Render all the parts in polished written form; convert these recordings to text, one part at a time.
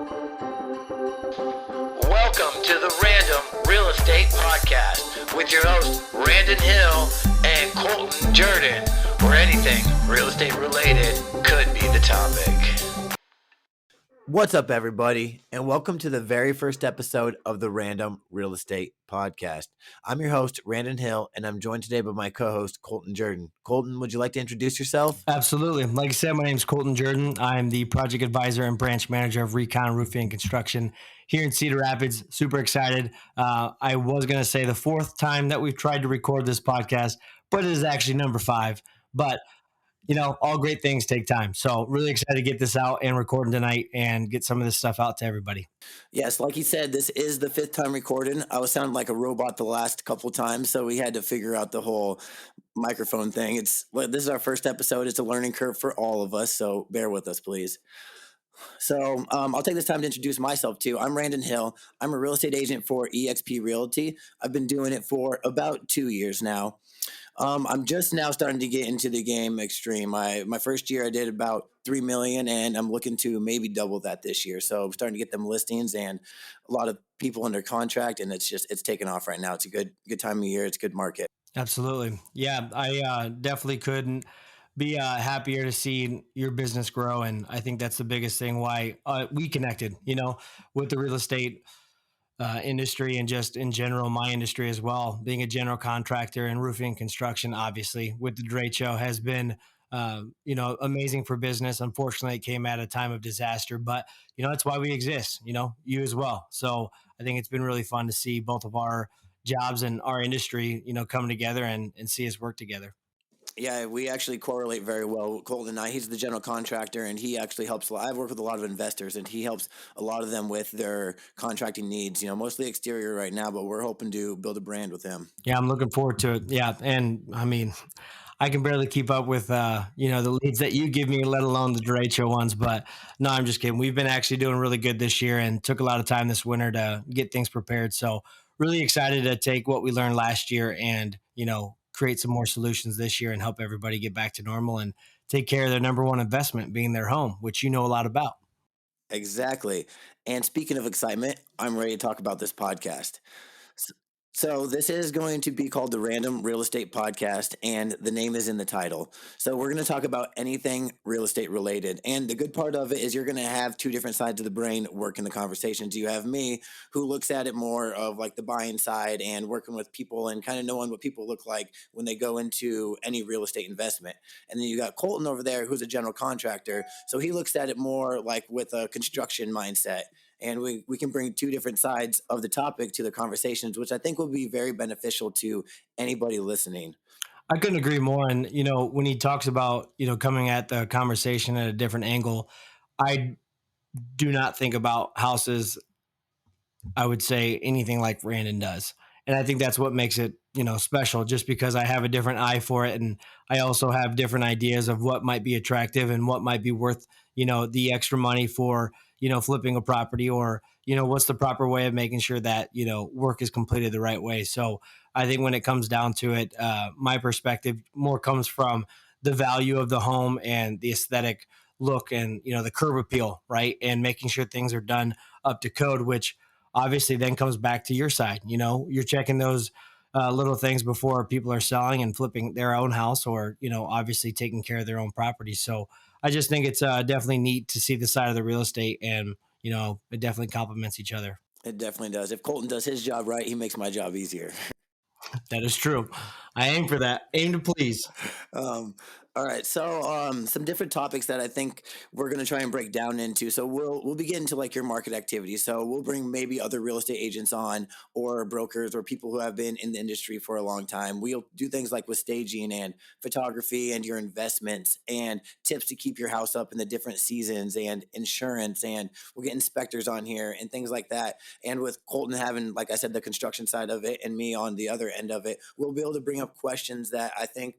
Welcome to the Random Real Estate Podcast with your hosts, Randon Hill and Colten Jourdan, where anything real estate related could be the topic. What's up, everybody, and welcome to the very first episode of the Random Real Estate Podcast. I'm your host, Randon Hill, and I'm joined today by my co-host, Colten Jourdan. Colten, would you like to introduce yourself? Absolutely. Like I said, my name is Colten Jourdan. I'm the project advisor and branch manager of Recon Roofing and Construction here in Cedar Rapids. Super excited. I was going to say the fourth time that we've tried to record this podcast, but it is actually number 5. But you know, all great things take time. So really excited to get this out and recording tonight and get some of this stuff out to everybody. Yes, like you said, this is the 5th time recording. I was sounding like a robot the last couple of times, so we had to figure out the whole microphone thing. This is our first episode. It's a learning curve for all of us, so bear with us, please. So I'll take this time to introduce myself too. I'm Randon Hill. I'm a real estate agent for eXp Realty. I've been doing it for about 2 years now. I'm just now starting to get into the game extreme. My first year I did about 3 million, and I'm looking to maybe double that this year. So I'm starting to get them listings and a lot of people under contract, and it's taking off right now. It's a good time of year. It's a good market. Absolutely. Yeah, I definitely couldn't be happier to see your business grow. And I think that's the biggest thing why we connected, you know, with the real estate industry and just in general, my industry as well. Being a general contractor and roofing and construction, obviously, with the trade show has been, amazing for business. Unfortunately, it came at a time of disaster, but, you know, that's why we exist, you know, you as well. So I think it's been really fun to see both of our jobs and our industry, you know, come together and see us work together. Yeah, we actually correlate very well. Colton and I, he's the general contractor, and he actually helps a lot. I've worked with a lot of investors, and he helps a lot of them with their contracting needs, you know, mostly exterior right now, but we're hoping to build a brand with him. Yeah, I'm looking forward to it. Yeah. And I mean, I can barely keep up with, the leads that you give me, let alone the derecho ones. But no, I'm just kidding. We've been actually doing really good this year and took a lot of time this winter to get things prepared. So really excited to take what we learned last year and, you know, create some more solutions this year and help everybody get back to normal and take care of their number one investment being their home, which you know a lot about. Exactly. And speaking of excitement, I'm ready to talk about this podcast. So this is going to be called the Random Real Estate Podcast, and the name is in the title. So we're going to talk about anything real estate related. And the good part of it is you're going to have two different sides of the brain work in the conversations. You have me, who looks at it more of like the buying side and working with people and kind of knowing what people look like when they go into any real estate investment. And then you got Colton over there, who's a general contractor. So he looks at it more like with a construction mindset. And we can bring two different sides of the topic to the conversations, which I think will be very beneficial to anybody listening. I couldn't agree more. And, you know, when he talks about, you know, coming at the conversation at a different angle, I do not think about houses, I would say, anything like Randon does. And I think that's what makes it, you know, special, just because I have a different eye for it. And I also have different ideas of what might be attractive and what might be worth, you know, the extra money for, you know, flipping a property, or, you know, what's the proper way of making sure that, you know, work is completed the right way. So I think when it comes down to it, my perspective more comes from the value of the home and the aesthetic look and, you know, the curb appeal, right? And making sure things are done up to code, which obviously then comes back to your side. You know, you're checking those little things before people are selling and flipping their own house, or, you know, obviously taking care of their own property. So I just think it's definitely neat to see the side of the real estate, and, you know, it definitely complements each other. It definitely does. If Colton does his job right, he makes my job easier. That is true. I aim for that. Aim to please. Um, all right, so some different topics that I think we're going to try and break down into. So we'll begin into like your market activity. So we'll bring maybe other real estate agents on, or brokers, or people who have been in the industry for a long time. We'll do things like with staging and photography and your investments and tips to keep your house up in the different seasons and insurance. And we'll get inspectors on here and things like that. And with Colton having, like I said, the construction side of it, and me on the other end of it, we'll be able to bring up questions that I think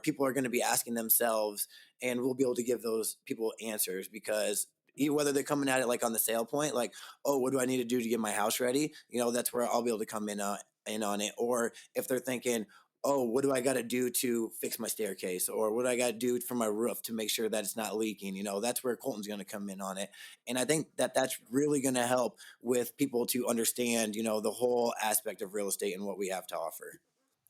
people are going to be asking themselves, and we'll be able to give those people answers, because whether they're coming at it like on the sale point, like, oh, what do I need to do to get my house ready? You know, that's where I'll be able to come in on it. Or if they're thinking, oh, what do I got to do to fix my staircase, or what do I got to do for my roof to make sure that it's not leaking? That's where Colton's going to come in on it. And I think that that's really going to help with people to understand, the whole aspect of real estate and what we have to offer.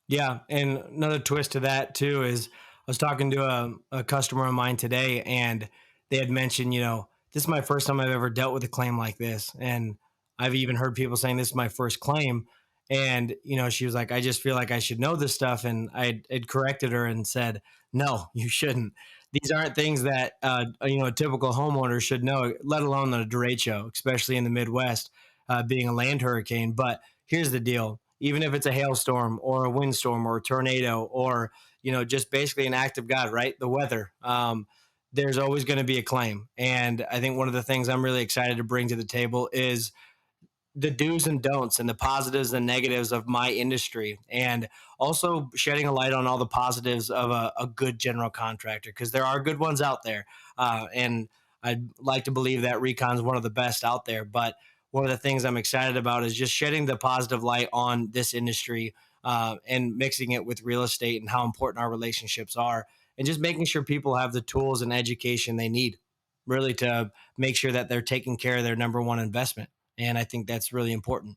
Yeah, and another twist to that too is I was talking to a customer of mine today, and they had mentioned, this is my first time I've ever dealt with a claim like this, and I've even heard people saying this is my first claim, and she was like, I just feel like I should know this stuff, and I had corrected her and said, no, you shouldn't. These aren't things that a typical homeowner should know, let alone on a derecho, especially in the Midwest, being a land hurricane. But here's the deal: even if it's a hailstorm or a windstorm or a tornado or just basically an act of God, right? The weather. There's always going to be a claim, and I think one of the things I'm really excited to bring to the table is the do's and don'ts and the positives and negatives of my industry, and also shedding a light on all the positives of a good general contractor, because there are good ones out there, and I'd like to believe that Recon's one of the best out there. But one of the things I'm excited about is just shedding the positive light on this industry, and mixing it with real estate and how important our relationships are, and just making sure people have the tools and education they need, really, to make sure that they're taking care of their number one investment. And I think that's really important.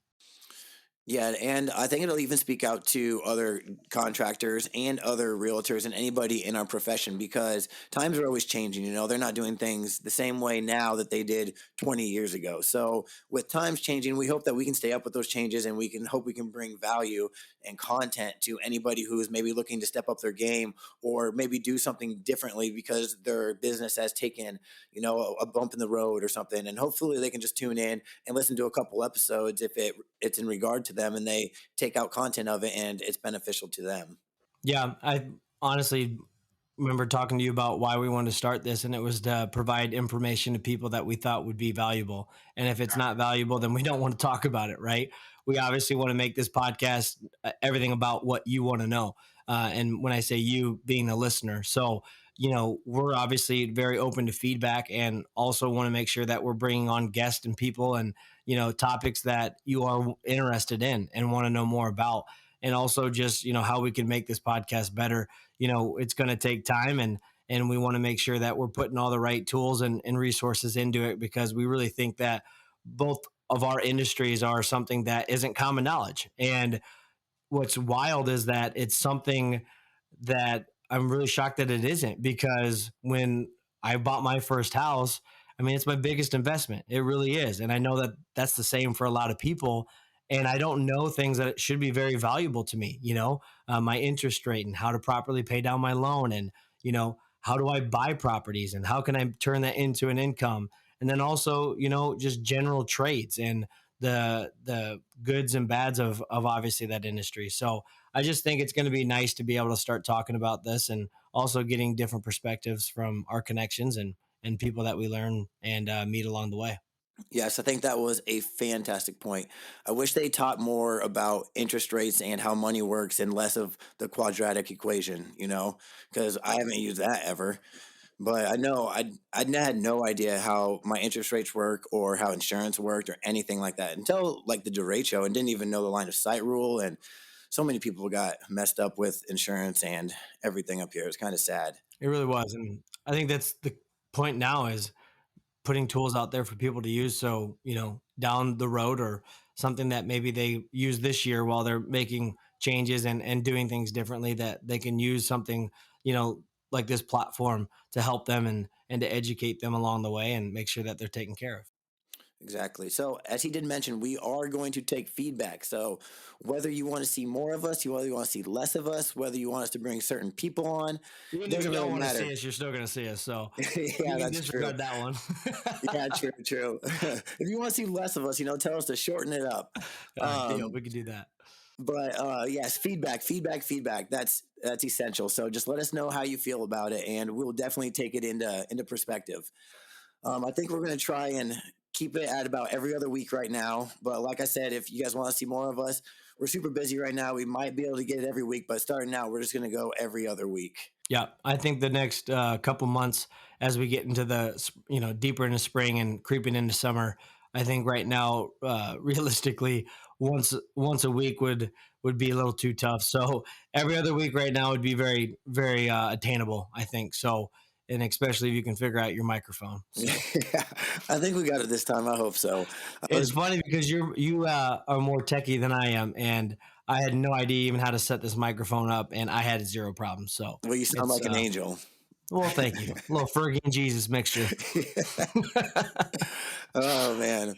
Yeah, and I think it'll even speak out to other contractors and other realtors and anybody in our profession, because times are always changing. They're not doing things the same way now that they did 20 years ago. So, with times changing, we hope that we can stay up with those changes, and we can bring value and content to anybody who is maybe looking to step up their game or maybe do something differently because their business has taken, a bump in the road or something. And hopefully they can just tune in and listen to a couple episodes if it's in regard to them, and they take out content of it and it's beneficial to them. Yeah, I honestly remember talking to you about why we wanted to start this, and it was to provide information to people that we thought would be valuable. And if it's not valuable, then we don't want to talk about it, right? We obviously want to make this podcast everything about what you want to know. And when I say you, being a listener. So, we're obviously very open to feedback, and also want to make sure that we're bringing on guests and people and, topics that you are interested in and want to know more about. And also just, how we can make this podcast better. It's going to take time, and we want to make sure that we're putting all the right tools and resources into it, because we really think that both of our industries are something that isn't common knowledge. And what's wild is that it's something that I'm really shocked that it isn't, because when I bought my first house, I mean, it's my biggest investment. It really is. And I know that that's the same for a lot of people. And I don't know things that should be very valuable to me, my interest rate and how to properly pay down my loan. And, how do I buy properties and how can I turn that into an income? And then also, just general trades and the goods and bads of obviously that industry. So I just think it's going to be nice to be able to start talking about this, and also getting different perspectives from our connections and people that we learn and meet along the way. Yes, I think that was a fantastic point. I wish they taught more about interest rates and how money works and less of the quadratic equation, because I haven't used that ever. But I know I had no idea how my interest rates work or how insurance worked or anything like that until like the derecho, and didn't even know the line of sight rule. And so many people got messed up with insurance and everything up here. It's kind of sad. It really was. And I think that's the point now, is putting tools out there for people to use. So, down the road, or something that maybe they use this year while they're making changes and doing things differently, that they can use something, like this platform to help them and to educate them along the way and make sure that they're taken care of. Exactly. So, as he did mention, we are going to take feedback. So, whether you want to see more of us, whether you want to see less of us, whether you want us to bring certain people on, Even it if you doesn't don't really want to matter. see us, you're still going to see us. So you Yeah, can that's true. disregard that one. Yeah, true, true. If you want to see less of us, tell us to shorten it up. Deal. Um, We could do that. but yes, feedback. That's essential. So just let us know how you feel about it, and we'll definitely take it into perspective. I think we're going to try and keep it at about every other week right now. But like I said, if you guys want to see more of us, we're super busy right now. We might be able to get it every week, but starting out, we're just going to go every other week. Yeah, I think the next couple months, as we get into the deeper into spring and creeping into summer, I think right now, realistically, once a week would be a little too tough. So every other week right now would be very very attainable, I think. So, and especially if you can figure out your microphone. So Yeah, I think we got it this time. I hope so. it's funny because you are more techie than I am, and I had no idea even how to set this microphone up, and I had zero problems. So Well, you sound it's like an angel. well, thank you. A little Fergie and Jesus mixture. Oh man.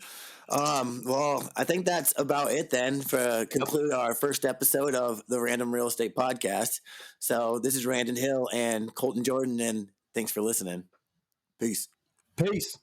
Well, I think that's about it then for conclude our first episode of the Random Real Estate Podcast. So this is Randon Hill and Colten Jourdan, and thanks for listening. Peace. Peace.